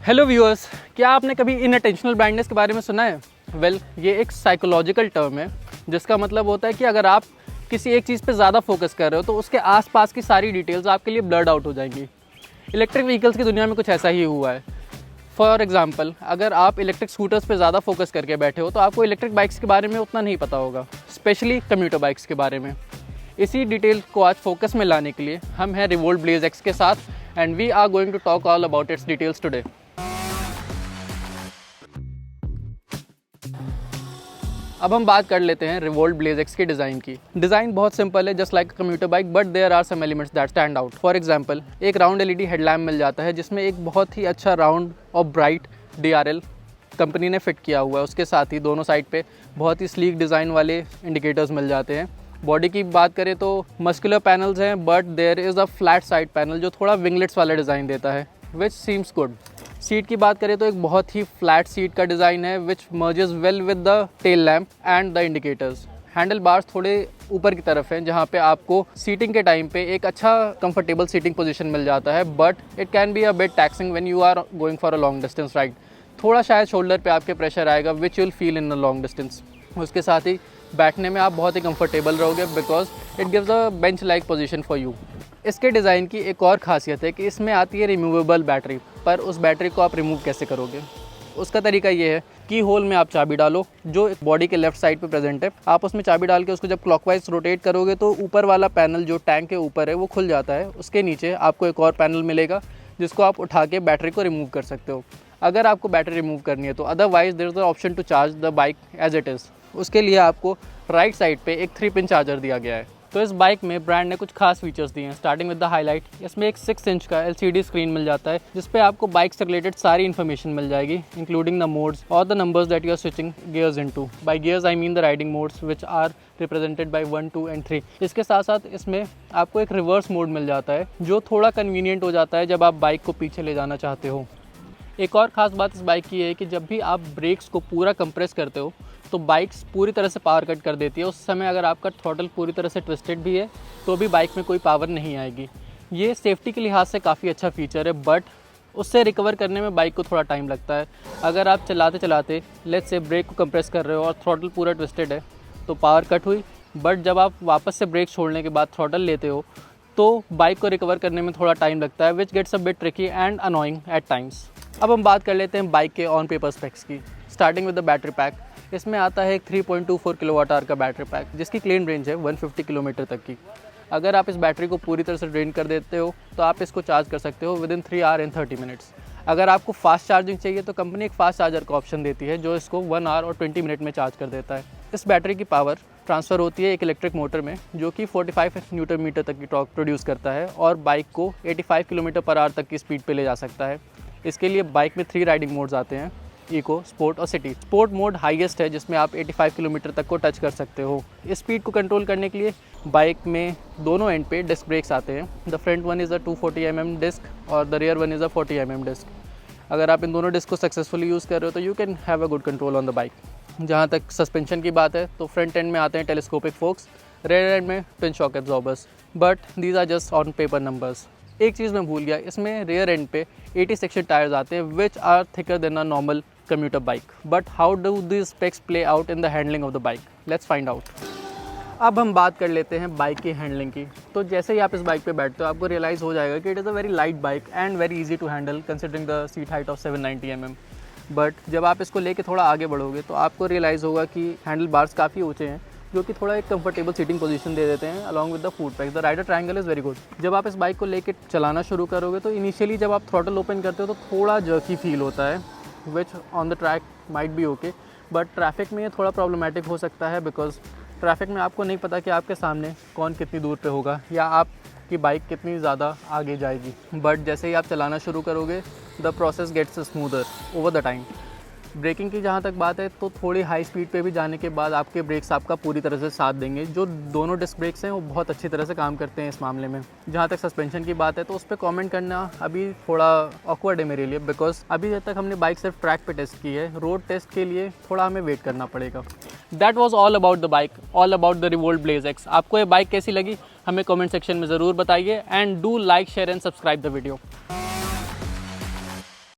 Hello viewers, क्या आपने कभी इनअटेंशनल ब्लाइंडनेस के बारे में सुना है? ये एक साइकोलॉजिकल टर्म है जिसका मतलब होता है कि अगर आप किसी एक चीज़ पे ज़्यादा फोकस कर रहे हो तो उसके आसपास की सारी डिटेल्स आपके लिए ब्लर्ड आउट हो जाएंगी। इलेक्ट्रिक व्हीकल्स की दुनिया में कुछ ऐसा ही हुआ है। फॉर एग्जांपल, अगर आप इलेक्ट्रिक स्कूटर्स पे ज़्यादा फोकस करके बैठे हो तो आपको इलेक्ट्रिक बाइक्स के बारे में उतना नहीं पता होगा, स्पेशली कम्यूटर बाइक्स के बारे में। इसी डिटेल को आज फोकस में लाने के लिए हम हैं रिवोल्ट ब्लेज एक्स के साथ and we are going to talk all about its details today. अब हम बात कर लेते हैं रिवोल्ट ब्लेज एक्स के डिज़ाइन की। डिज़ाइन बहुत सिंपल है, just like commuter bike, but there are some elements that stand out. For example, एक राउंड एलईडी हेडलैम्प मिल जाता है जिसमें एक बहुत ही अच्छा राउंड और ब्राइट DRL कंपनी ने फिट किया हुआ है। उसके साथ ही दोनों साइड पे बहुत ही स्लीक डिज़ाइन वाले इंडिकेटर्स मिल जाते हैं। बॉडी की बात करें तो मस्कुलर पैनल्स हैं, but there is a flat side panel जो थोड़ा विंगलेट्स वाला डिज़ाइन देता है, विच सीम्स गुड। सीट की बात करें तो एक बहुत ही फ्लैट सीट का डिज़ाइन है which merges well with the tail lamp and the indicators. Handle bars थोड़े ऊपर की तरफ हैं जहाँ पे आपको सीटिंग के टाइम पे एक अच्छा कंफर्टेबल सीटिंग पोजीशन मिल जाता है, but it can be a bit taxing when you are going for a long distance ride. थोड़ा शायद शोल्डर पे आपके प्रेशर आएगा which you'll feel in a long distance. उसके साथ ही बैठने में आप बहुत ही कंफर्टेबल रहोगे because it gives a bench like position for you. इसके डिज़ाइन की एक और ख़ासियत है कि इसमें आती है रिमूवेबल बैटरी, पर उस बैटरी को आप रिमूव कैसे करोगे? उसका तरीका ये है कि होल में आप चाबी डालो जो बॉडी के लेफ्ट साइड पे प्रेजेंट है। आप उसमें चाबी डाल के उसको जब क्लॉकवाइज रोटेट करोगे तो ऊपर वाला पैनल जो टैंक के ऊपर है वो खुल जाता है। उसके नीचे आपको एक और पैनल मिलेगा जिसको आप उठा के बैटरी को रिमूव कर सकते हो अगर आपको बैटरी रिमूव करनी है तो। Otherwise there is the option to charge the bike as it is. उसके लिए आपको राइट साइड पे एक 3 पिन चार्जर दिया गया है। तो इस बाइक में ब्रांड ने कुछ खास फीचर्स दिए हैं, स्टार्टिंग विद द हाईलाइट। इसमें एक 6 इंच का LCD स्क्रीन मिल जाता है जिस पे आपको बाइक से रिलेटेड सारी इन्फॉर्मेशन मिल जाएगी, इंक्लूडिंग द मोड्स और the numbers that you are switching gears into. By gears I mean the riding modes which are represented by 1, 2 and 3। इसके साथ साथ इसमें आपको एक रिवर्स मोड मिल जाता है जो थोड़ा कन्वीनियंट हो जाता है जब आप बाइक को पीछे ले जाना चाहते हो। एक और ख़ास बात इस बाइक की है कि जब भी आप ब्रेक्स को पूरा कंप्रेस करते हो तो बाइक्स पूरी तरह से पावर कट कर देती है। उस समय अगर आपका थ्रॉटल पूरी तरह से ट्विस्टेड भी है तो भी बाइक में कोई पावर नहीं आएगी। ये सेफ्टी के लिहाज से काफ़ी अच्छा फीचर है, बट उससे रिकवर करने में बाइक को थोड़ा टाइम लगता है। अगर आप चलाते चलाते लेट्स से ब्रेक को कंप्रेस कर रहे हो और थ्रॉटल पूरा ट्विस्टेड है तो पावर कट हुई, बट जब आप वापस से ब्रेक छोड़ने के बाद थ्रॉटल लेते हो तो बाइक को रिकवर करने में थोड़ा टाइम लगता है, which gets a bit tricky and annoying at times. अब हम बात कर लेते हैं बाइक के ऑन पेपर स्पेक्स की, starting with the battery pack. इसमें आता है एक 3.24 किलोवाट आवर का बैटरी पैक जिसकी क्लेम रेंज है 150 किलोमीटर तक की। अगर आप इस बैटरी को पूरी तरह से ड्रेन कर देते हो तो आप इसको चार्ज कर सकते हो with in 3 our and 30 minutes. अगर आपको फास्ट चार्जिंग चाहिए तो कंपनी एक फास्ट चार्जर का ऑप्शन देती है जो इसको 1 आवर और 20 मिनट में चार्ज कर देता है। इस बैटरी की पावर ट्रांसफ़र होती है एक इलेक्ट्रिक मोटर में जो कि 45 न्यूटन मीटर तक की टॉर्क प्रोड्यूस करता है और बाइक को 85 किलोमीटर पर आवर तक की स्पीड पे ले जा सकता है। इसके लिए बाइक में 3 राइडिंग मोड्स आते हैं, इको, स्पोर्ट और सिटी। स्पोर्ट मोड हाईएस्ट है जिसमें आप 85 किलोमीटर तक को टच कर सकते हो। इस स्पीड को कंट्रोल करने के लिए बाइक में दोनों एंड पे डिस्क ब्रेक्स आते हैं। The front one is a 240 mm disc और the rear one is a 40 mm disc. अगर आप इन दोनों डिस्क को सक्सेसफुली यूज़ कर रहे हो तो you can have a good control on the bike. जहाँ तक सस्पेंशन की बात है तो फ्रंट एंड में आते हैं टेलीस्कोपिक फोक्स, रेयर एंड में twin shock absorbers, but these are just on paper numbers. एक चीज़ मैं भूल गया, इसमें रेयर एंड पे 80 सेक्शन टायर्स आते हैं which are thicker than a normal commuter bike. But how do this specs play out in the handling of the bike? Let's find out. अब हम बात कर लेते हैं बाइक की हैंडलिंग की। तो जैसे ही आप इस बाइक पे बैठते हो आपको रियलाइज़ हो जाएगा कि it is a very light bike and very easy to handle considering the seat height of 790 mm। But जब आप इसको लेके थोड़ा आगे बढ़ोगे तो आपको रियलाइज़ होगा कि हैंडल बार्स काफ़ी ऊँचे हैं जो कि थोड़ा एक कंफर्टेबल सीटिंग पोजीशन दे देते हैं along with the foot pegs. The rider triangle is very good. जब आप इस बाइक को लेके चलाना शुरू करोगे तो इनिशियली जब आप थ्रॉटल ओपन करते हो तो थोड़ा जर्की फील होता है which on the track might be okay, but traffic में ये थोड़ा प्रॉब्लमेटिक हो सकता है बिकॉज ट्रैफिक में आपको नहीं पता कि आपके सामने कौन कितनी दूर पे होगा या आपकी बाइक कितनी ज़्यादा आगे जाएगी। बट जैसे ही आप चलाना शुरू करोगे the process gets smoother over the time. Braking की जहाँ तक बात है तो थोड़ी हाई स्पीड पे भी जाने के बाद आपके ब्रेक्स आपका पूरी तरह से साथ देंगे। जो दोनों डिस्क ब्रेक्स हैं वो बहुत अच्छी तरह से काम करते हैं इस मामले में। जहाँ तक सस्पेंशन की बात है तो उस पर कॉमेंट करना अभी थोड़ा ऑकवर्ड है मेरे लिए बिकॉज अभी तक हमने बाइक सिर्फ ट्रैक पे टेस्ट की है, रोड टेस्ट के लिए थोड़ा हमें वेट करना पड़ेगा। That was all about the bike, all about the Revolt Blaze X. आपको ये बाइक कैसी लगी हमें कॉमेंट सेक्शन में ज़रूर बताइए and do like, share and subscribe the video.